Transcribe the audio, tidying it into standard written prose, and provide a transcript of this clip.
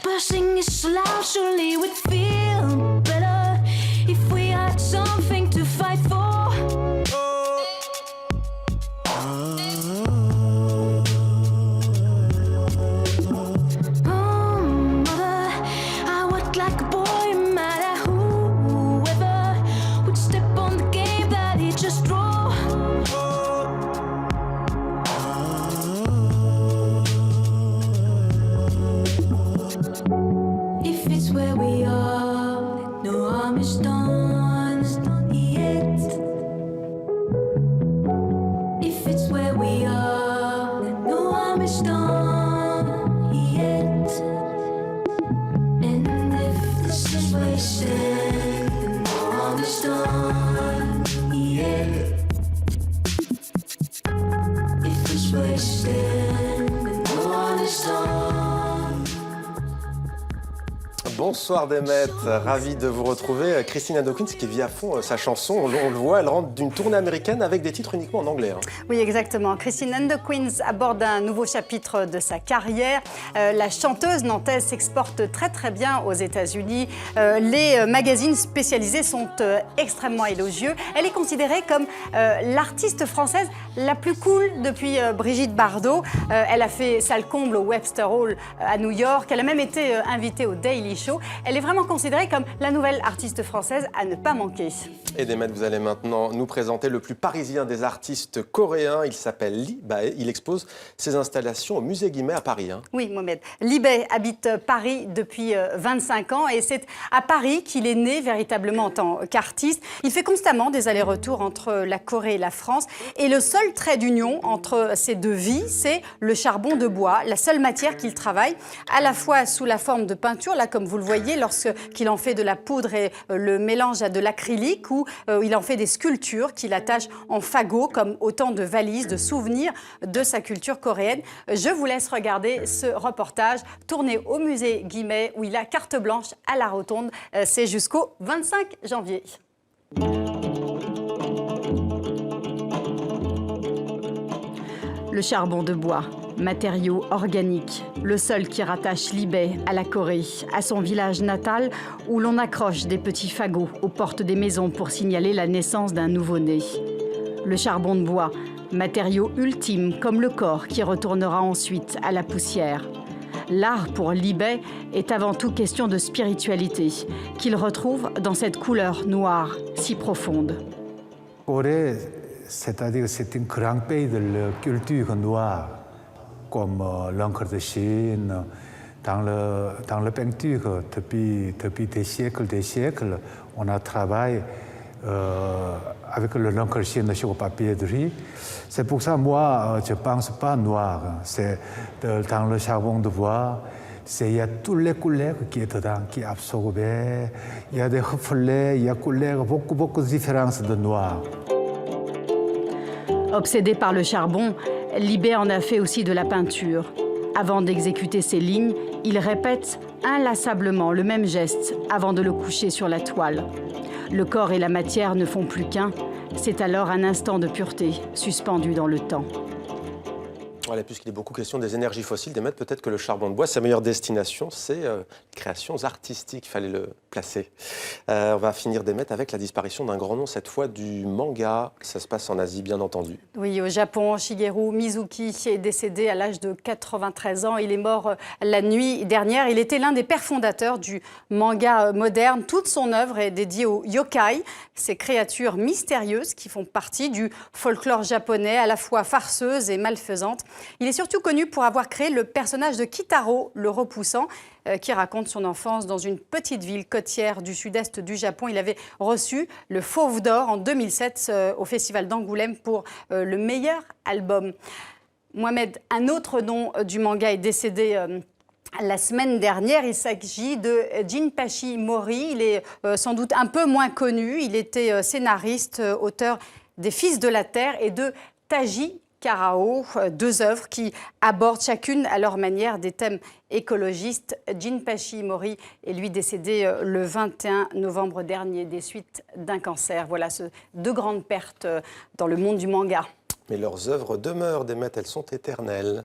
Pushing is loud, surely we'd feel better if we had something to fight for. Bonsoir Demet, ravi de vous retrouver. Christine and the Queens qui vit à fond sa chanson, on le voit, elle rentre d'une tournée américaine avec des titres uniquement en anglais. Oui, exactement. Christine and the Queens aborde un nouveau chapitre de sa carrière. La chanteuse nantaise s'exporte très bien aux États-Unis. Les magazines spécialisés sont extrêmement élogieux. Elle est considérée comme l'artiste française la plus cool depuis Brigitte Bardot. Elle a fait salle comble au Webster Hall à New York. Elle a même été invitée au Daily Show. Elle est vraiment considérée comme la nouvelle artiste française à ne pas manquer. Et Demet, vous allez maintenant nous présenter le plus parisien des artistes coréens. Il s'appelle Lee Bae. Il expose ses installations au musée Guimet à Paris. Oui, Mohamed. Lee Bae habite Paris depuis 25 ans et c'est à Paris qu'il est né véritablement en tant qu'artiste. Il fait constamment des allers-retours entre la Corée et la France. Et le seul trait d'union entre ces deux vies, c'est le charbon de bois, la seule matière qu'il travaille, à la fois sous la forme de peinture, là comme vous le voyez, lorsqu'il en fait de la poudre et le mélange à de l'acrylique, ou il en fait des sculptures qu'il attache en fagots comme autant de valises, de souvenirs de sa culture coréenne. Je vous laisse regarder ce reportage tourné au musée Guimet où il a carte blanche à la Rotonde. C'est jusqu'au 25 janvier. Le charbon de bois, matériau organique, le seul qui rattache Lee Bae à la Corée, à son village natal où l'on accroche des petits fagots aux portes des maisons pour signaler la naissance d'un nouveau-né. Le charbon de bois, matériau ultime comme le corps qui retournera ensuite à la poussière. L'art pour Lee Bae est avant tout question de spiritualité, qu'il retrouve dans cette couleur noire si profonde. C'est-à-dire c'est un grand pays de la culture noire, comme l'encre de Chine, dans la peinture, depuis des siècles, on a travaillé avec l'encre de Chine sur le papier de riz. C'est pour ça, moi, je ne pense pas noir. C'est dans le charbon de bois, il y a toutes les couleurs qui sont dedans, qui sont absorbées. Il y a des reflets, il y a beaucoup de différences de noir. Obsédé par le charbon, Lee Bae en a fait aussi de la peinture. Avant d'exécuter ses lignes, il répète inlassablement le même geste avant de le coucher sur la toile. Le corps et la matière ne font plus qu'un. C'est alors un instant de pureté, suspendu dans le temps. Voilà, puisqu'il est beaucoup question des énergies fossiles, Demet, peut-être que le charbon de bois, sa meilleure destination, c'est créations artistiques, il fallait le placer. On va finir, Demet, avec la disparition d'un grand nom, cette fois du manga. Ça se passe en Asie, bien entendu. Oui, au Japon, Shigeru Mizuki est décédé à l'âge de 93 ans. Il est mort la nuit dernière. Il était l'un des pères fondateurs du manga moderne. Toute son œuvre est dédiée aux yokai, ces créatures mystérieuses qui font partie du folklore japonais, à la fois farceuses et malfaisantes. Il est surtout connu pour avoir créé le personnage de Kitaro, le repoussant, qui raconte son enfance dans une petite ville côtière du sud-est du Japon. Il avait reçu le Fauve d'Or en 2007 au Festival d'Angoulême pour le meilleur album. Mohamed, un autre nom du manga est décédé la semaine dernière. Il s'agit de Jinpachi Mori. Il est sans doute un peu moins connu. Il était scénariste, auteur des Fils de la Terre et de Taji Karao, deux œuvres qui abordent chacune à leur manière des thèmes écologistes. Jinpachi Mori est lui décédé le 21 novembre dernier des suites d'un cancer. Voilà deux grandes pertes dans le monde du manga. Mais leurs œuvres demeurent, Demet, elles sont éternelles.